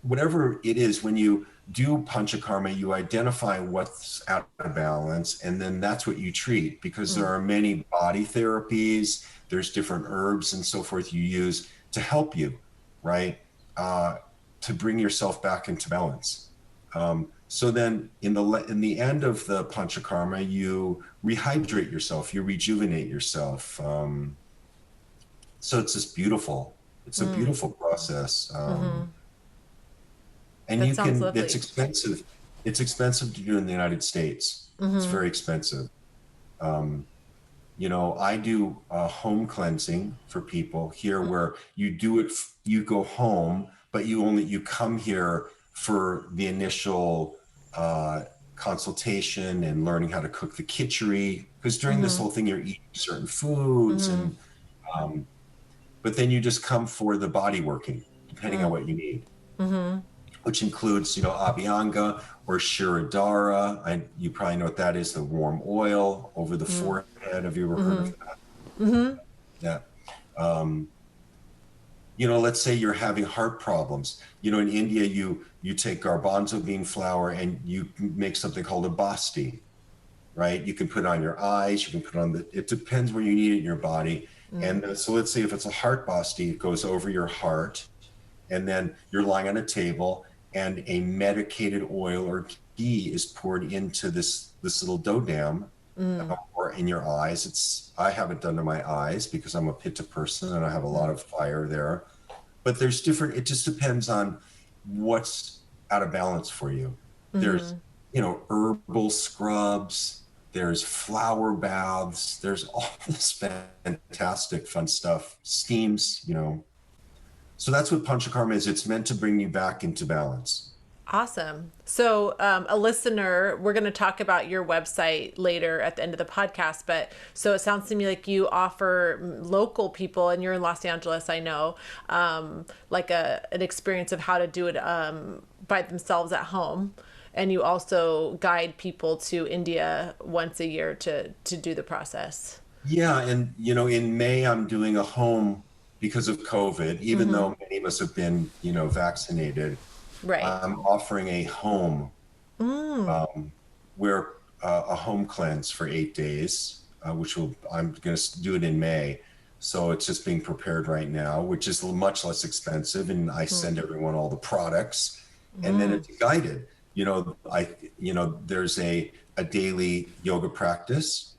whatever it is. When you do Panchakarma, you identify what's out of balance, and then that's what you treat, because there are many body therapies, there's different herbs and so forth you use to help you, right? To bring yourself back into balance. So then in the end of the Panchakarma, you rehydrate yourself, you rejuvenate yourself. So it's a beautiful process. And it's expensive. It's expensive to do in the United States. It's very expensive. I do home cleansing for people here, where you do it, you go home, but you come here for the initial consultation and learning how to cook the khichdi, because during this whole thing you're eating certain foods, and but then you just come for the body working, depending on what you need. Which includes, Abhyanga or Shirodhara. You probably know what that is, the warm oil over the forehead. Have you ever heard of that? Yeah. Let's say you're having heart problems. In India, you take garbanzo bean flour and you make something called a basti, right? You can put it on your eyes, you can put it on it depends where you need it in your body. And so let's say if it's a heart basti, it goes over your heart, and then you're lying on a table, and a medicated oil or ghee is poured into this little dough dam, or in your eyes. I have it done to my eyes because I'm a pitta person and I have a lot of fire there. But there's it just depends on what's out of balance for you. There's, herbal scrubs, there's flower baths, there's all this fantastic fun stuff, steams, So that's what Panchakarma is. It's meant to bring you back into balance. Awesome. So a listener, we're going to talk about your website later at the end of the podcast, but so it sounds to me like you offer local people, and you're in Los Angeles, I know, like an experience of how to do it by themselves at home. And you also guide people to India once a year to do the process. Yeah. And, in May, I'm doing a home, because of COVID, even though many of us have been, vaccinated, right? I'm offering a home, where a home cleanse for 8 days, I'm going to do it in May. So it's just being prepared right now, which is much less expensive. And I send everyone all the products, and then it's guided. There's a daily yoga practice,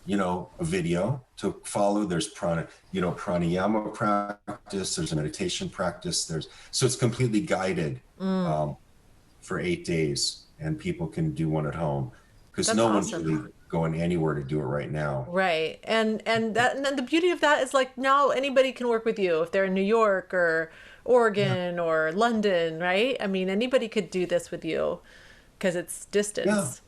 a video to follow. There's pranayama practice. There's a meditation practice. So it's completely guided for 8 days, and people can do one at home, because no one's really going anywhere to do it right now. Right. And the beauty of that is, like, now anybody can work with you if they're in New York or Oregon or London, right? I mean, anybody could do this with you because it's distance.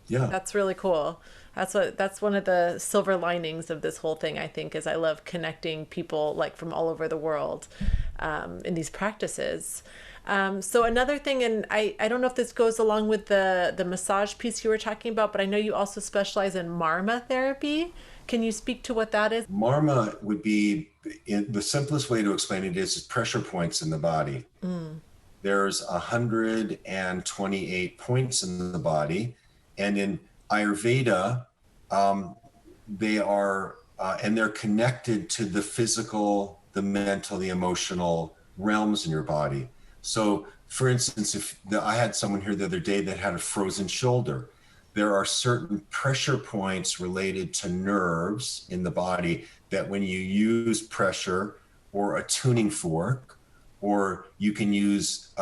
Yeah. That's really cool. That's one of the silver linings of this whole thing, I think, is I love connecting people like from all over the world in these practices. So another thing, and I don't know if this goes along with the massage piece you were talking about, but I know you also specialize in Marma therapy. Can you speak to what that is? Marma would be, the simplest way to explain it is pressure points in the body. There's 128 points in the body, and in Ayurveda, they are, and they're connected to the the mental, the emotional realms in your body. So for instance, I had someone here the other day that had a frozen shoulder. There are certain pressure points related to nerves in the body that when you use pressure or a tuning fork, or you can use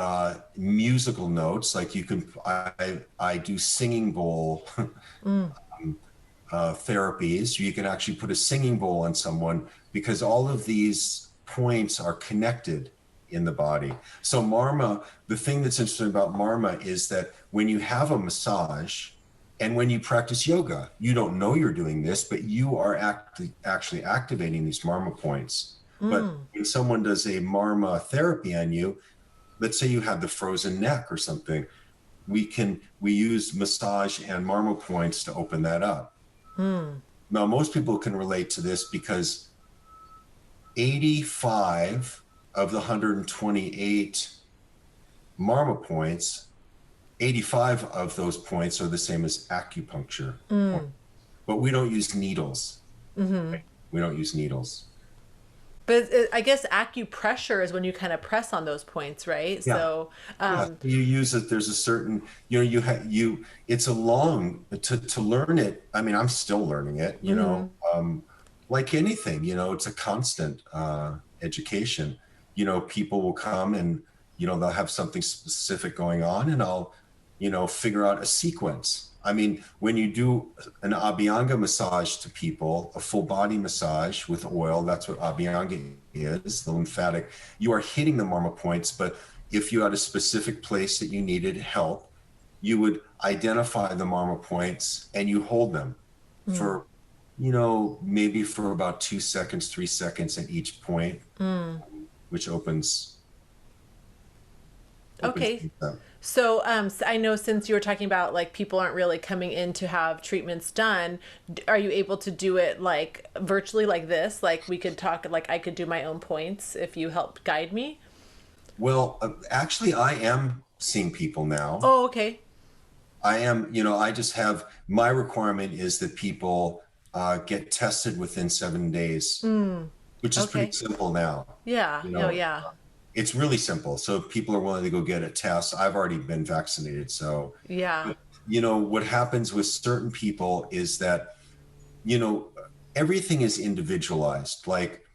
musical notes, like I do singing bowl therapies. You can actually put a singing bowl on someone because all of these points are connected in the body. So Marma, the thing that's interesting about Marma is that when you have a massage and when you practice yoga, you don't know you're doing this, but you are actually activating these Marma points. But when someone does a Marma therapy on you, let's say you have the frozen neck or something, we use massage and Marma points to open that up. Now, most people can relate to this because 85 of the 128 Marma points, 85 of those points are the same as acupuncture. But we don't use needles. Right? We don't use needles. But I guess acupressure is when you kind of press on those points, right? Yeah. So You use it. There's a certain, it's a long, to learn it. I mean, I'm still learning it, like anything, it's a constant education. People will come and, they'll have something specific going on and I'll, figure out a sequence. I mean, when you do an Abhyanga massage to people, a full body massage with oil, that's what Abhyanga is, the lymphatic, you are hitting the Marma points. But if you had a specific place that you needed help, you would identify the Marma points and you hold them for, maybe for about 2 seconds, 3 seconds at each point, which opens. Okay. So I know since you were talking about like people aren't really coming in to have treatments done, are you able to do it like virtually like this? Like we could talk, like I could do my own points if you helped guide me? Well, actually, I am seeing people now. Oh, okay. I am, I just have, my requirement is that people get tested within 7 days, which is pretty simple now. Yeah. Oh, yeah. It's really simple. So if people are willing to go get a test, I've already been vaccinated. So, yeah. But, what happens with certain people is that, everything is individualized. Like,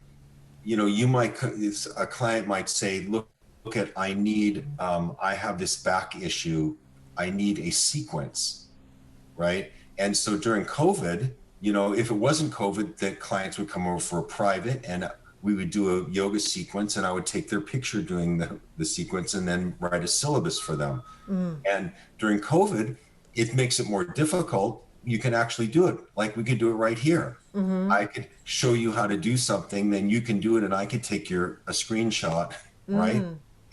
a client might say, look at, I have this back issue. I need a sequence, right? And so during COVID, if it wasn't COVID, the clients would come over for a private and we would do a yoga sequence and I would take their picture doing the sequence and then write a syllabus for them. And during COVID, it makes it more difficult. You can actually do it. Like we could do it right here. I could show you how to do something, then you can do it and I could take a screenshot, right?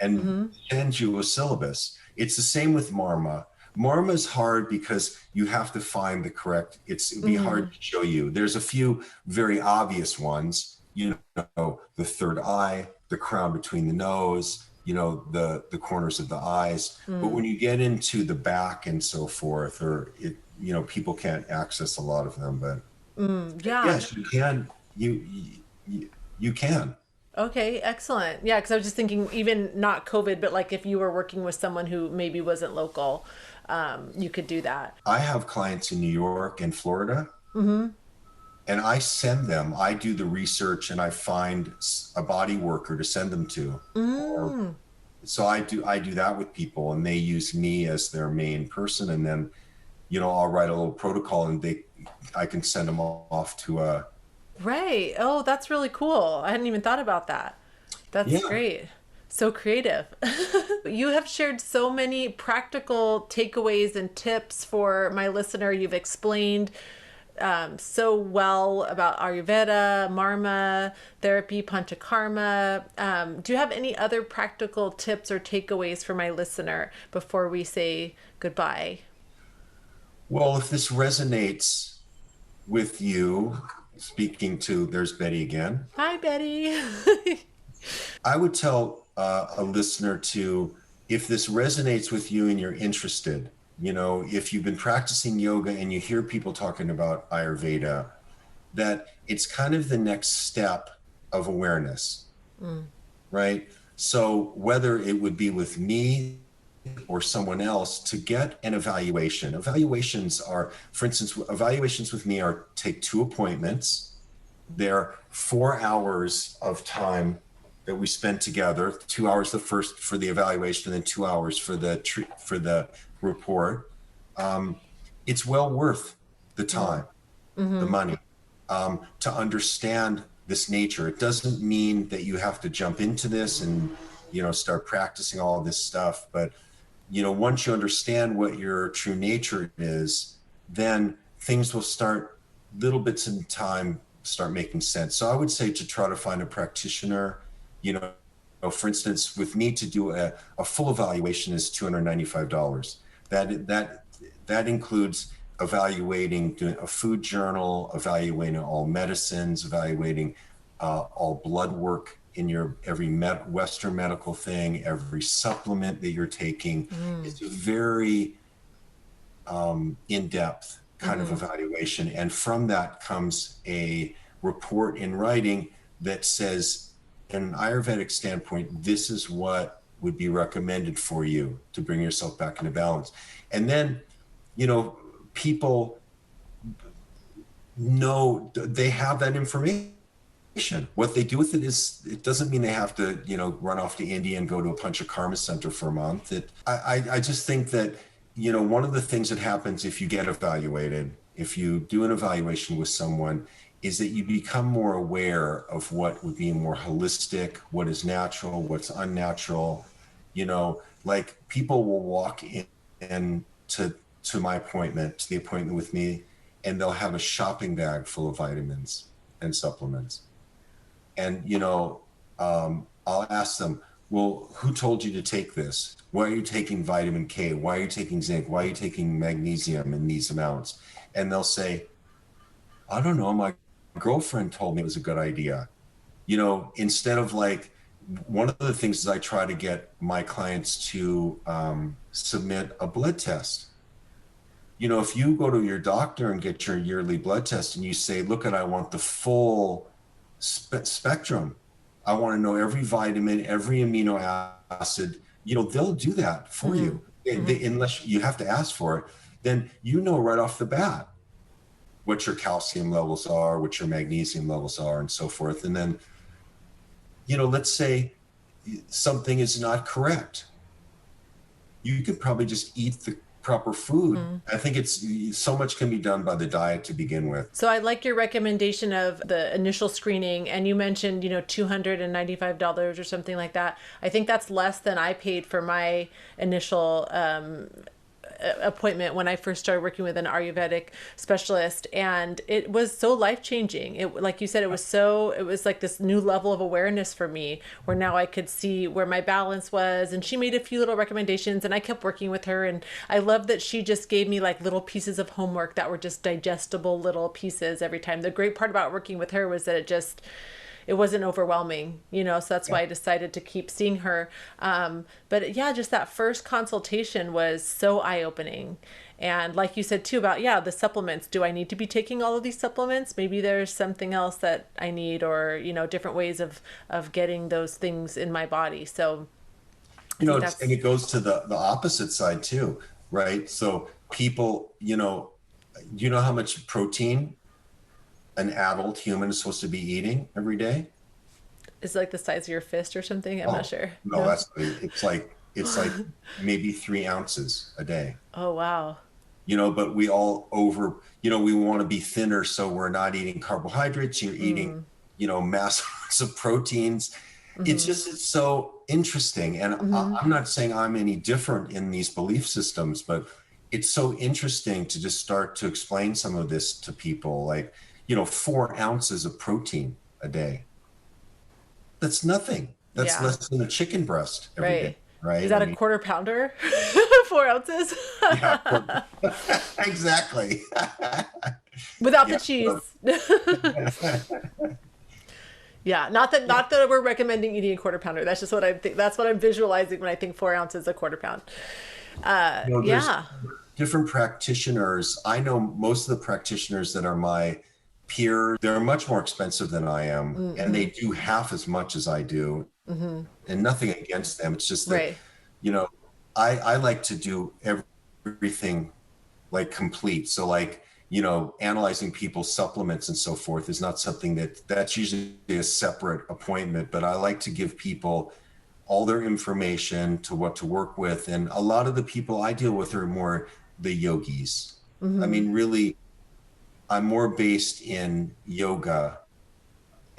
And send you a syllabus. It's the same with Marma. Marma is hard because you have to find the correct, it'd be hard to show you. There's a few very obvious ones, the third eye, the crown between the nose, the corners of the eyes. But when you get into the back and so forth, or people can't access a lot of them, but yes, you can. You can. Okay, excellent. Yeah, because I was just thinking, even not COVID, but like if you were working with someone who maybe wasn't local, you could do that. I have clients in New York and Florida, and I send them. I do the research and I find a body worker to send them to. So I do that with people, and they use me as their main person, and then I'll write a little protocol, and I can send them off to a. Right. Oh, that's really cool. I hadn't even thought about that. That's great. So creative. You have shared so many practical takeaways and tips for my listener. You've explained so well about Ayurveda, Marma, therapy, Panchakarma. Do you have any other practical tips or takeaways for my listener before we say goodbye? Well, if this resonates with you, there's Betty again. Hi, Betty. I would tell a listener if this resonates with you and you're interested, if you've been practicing yoga and you hear people talking about Ayurveda, that it's kind of the next step of awareness. right? So whether it would be with me or someone else to get an evaluation. Evaluations are, for instance, evaluations with me are take 2 appointments. They're 4 hours of time that we spend together, 2 hours the first for the evaluation, and then 2 hours for the report. It's well worth the time, the money, to understand this nature. It doesn't mean that you have to jump into this and, start practicing all of this stuff. But, once you understand what your true nature is, then things will start, little bits in time start making sense. So I would say to try to find a practitioner, for instance, with me to do a full evaluation is $295. That includes evaluating, doing a food journal, evaluating all medicines, evaluating all blood work in your every Western medical thing, every supplement that you're taking. It's a very in-depth kind of evaluation. And from that comes a report in writing that says, in an Ayurvedic standpoint, this is what would be recommended for you to bring yourself back into balance. And then, people know they have that information. What they do with it is, it doesn't mean they have to, run off to India and go to a Panchakarma center for a month. I just think that, one of the things that happens if you get evaluated, if you do an evaluation with someone, is that you become more aware of what would be more holistic, what is natural, what's unnatural. Like people will walk in to my appointment, to the appointment with me, and they'll have a shopping bag full of vitamins and supplements. And, I'll ask them, well, who told you to take this? Why are you taking vitamin K? Why are you taking zinc? Why are you taking magnesium in these amounts? And they'll say, I don't know, my girlfriend told me it was a good idea. Instead of like, one of the things is I try to get my clients to submit a blood test. If you go to your doctor and get your yearly blood test and you say, look, I want the full spectrum. I want to know every vitamin, every amino acid, they'll do that for you. Unless you have to ask for it, then right off the bat what your calcium levels are, what your magnesium levels are, and so forth. And then, let's say something is not correct. You could probably just eat the proper food. I think so much can be done by the diet to begin with. So I like your recommendation of the initial screening, and you mentioned, $295 or something like that. I think that's less than I paid for my initial appointment when I first started working with an Ayurvedic specialist, and it was so life-changing. It, like you said, it was like this new level of awareness for me, where now I could see where my balance was, and she made a few little recommendations, and I kept working with her. And I love that she just gave me like little pieces of homework that were just digestible little pieces every time. The great part about working with her was that it wasn't overwhelming, so that's why I decided to keep seeing her. But yeah, just that first consultation was so eye-opening. And like you said too about, the supplements, do I need to be taking all of these supplements? Maybe there's something else that I need, or, different ways of getting those things in my body. So, and it goes to the opposite side too, right? So people, do you know how much protein an adult human is supposed to be eating every day? Is it like the size of your fist or something? I'm not sure. No, it's like maybe 3 ounces a day. Oh, wow. But we all we want to be thinner, so we're not eating carbohydrates. You're eating, mass amounts of proteins. It's so interesting. And I'm not saying I'm any different in these belief systems, but it's so interesting to just start to explain some of this to people. Like, 4 ounces of protein a day. That's nothing. That's less than a chicken breast every day. Right? Is that a quarter pounder? 4 ounces? Yeah, exactly. Without the cheese. Yeah, not that we're recommending eating a quarter pounder. That's just what I think. That's what I'm visualizing when I think 4 ounces a quarter pound. Different practitioners. I know most of the practitioners that are my they're much more expensive than I am, and they do half as much as I do, and nothing against them. It's just that, Right. you know, I like to do everything like complete. So like, you know, analyzing people's supplements and so forth is not something that's usually a separate appointment, but I like to give people all their information to what to work with. And a lot of the people I deal with are more the yogis. I mean, really, I'm more based in yoga,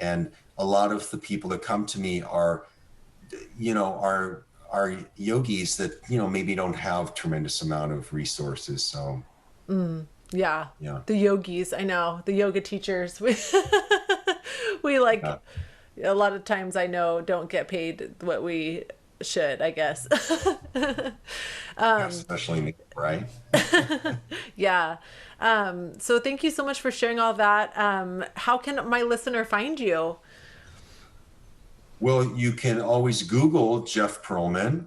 and a lot of the people that come to me are, you know, are yogis that, you know, maybe don't have tremendous amount of resources. So Yeah. yeah. The yogis, I know, the yoga teachers. We like, a lot of times I know don't get paid what we should, I guess. Especially in the, right? Yeah. So thank you so much for sharing all that. How can my listener find you? Well, you can always Google Jeff Perlman.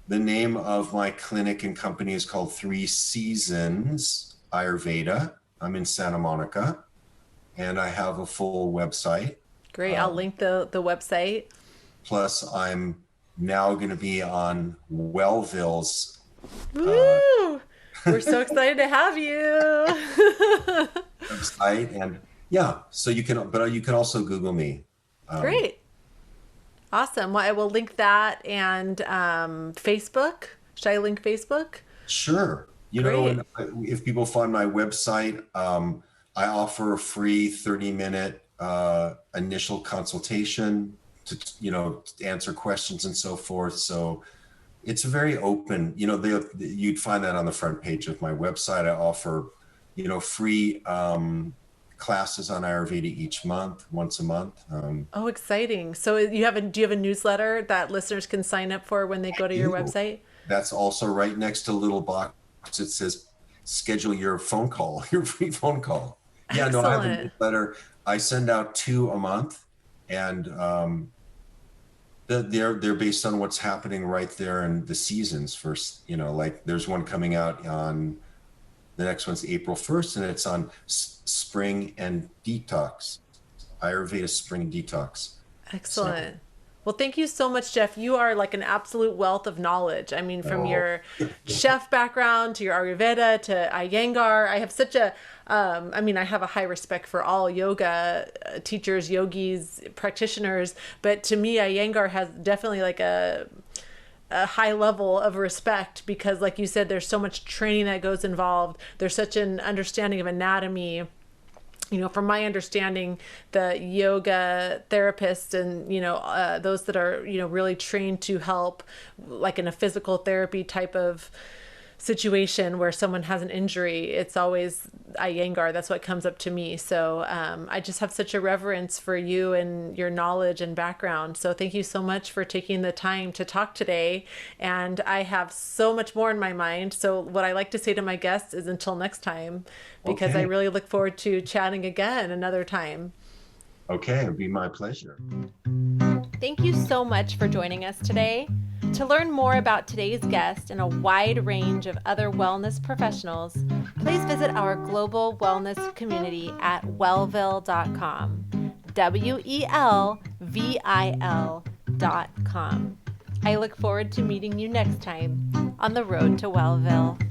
The name of my clinic and company is called 3 Seasons Ayurveda. I'm in Santa Monica, and I have a full website. Great. I'll link the website. Plus, I'm now going to be on Welvil's Woo! We're so excited to have you. website, and yeah, so you can also Google me. Great. Awesome. Well, I will link that, and Facebook. Should I link Facebook? Sure. You Great. know, and if people find my website, I offer a free 30-minute initial consultation to, you know, to answer questions and so forth. So it's very open. You know, you'd find that on the front page of my website. I offer, you know, free classes on Ayurveda once a month. Oh, exciting. So do you have a newsletter that listeners can sign up for when they go to your website? That's also right next to a little box that says schedule your phone call, your free phone call. Yeah, Excellent. no, I have a newsletter. I send out 2 a month, and they're based on what's happening right there in the seasons. First, you know, like there's one coming out on, the next one's April 1st, and it's on spring and detox, Ayurveda spring detox. Excellent. Well, thank you so much, Jeff. You are like an absolute wealth of knowledge. I mean, from your chef background to your Ayurveda to Iyengar, I have such a, I have a high respect for all yoga teachers, yogis, practitioners, but to me, Iyengar has definitely like a high level of respect because, like you said, there's so much training that goes involved. There's such an understanding of anatomy. You know, from my understanding, the yoga therapists and, you know, those that are, you know, really trained to help, like in a physical therapy type of situation where someone has an injury, it's always Iyengar. That's what comes up to me. So I just have such a reverence for you and your knowledge and background. So thank you so much for taking the time to talk today. And I have so much more in my mind. So what I like to say to my guests is until next time, because I really look forward to chatting again another time. Okay, it'd be my pleasure. Thank you so much for joining us today. To learn more about today's guest and a wide range of other wellness professionals, please visit our global wellness community at welvil.com. WELVIL.com. I look forward to meeting you next time on the road to Welvil.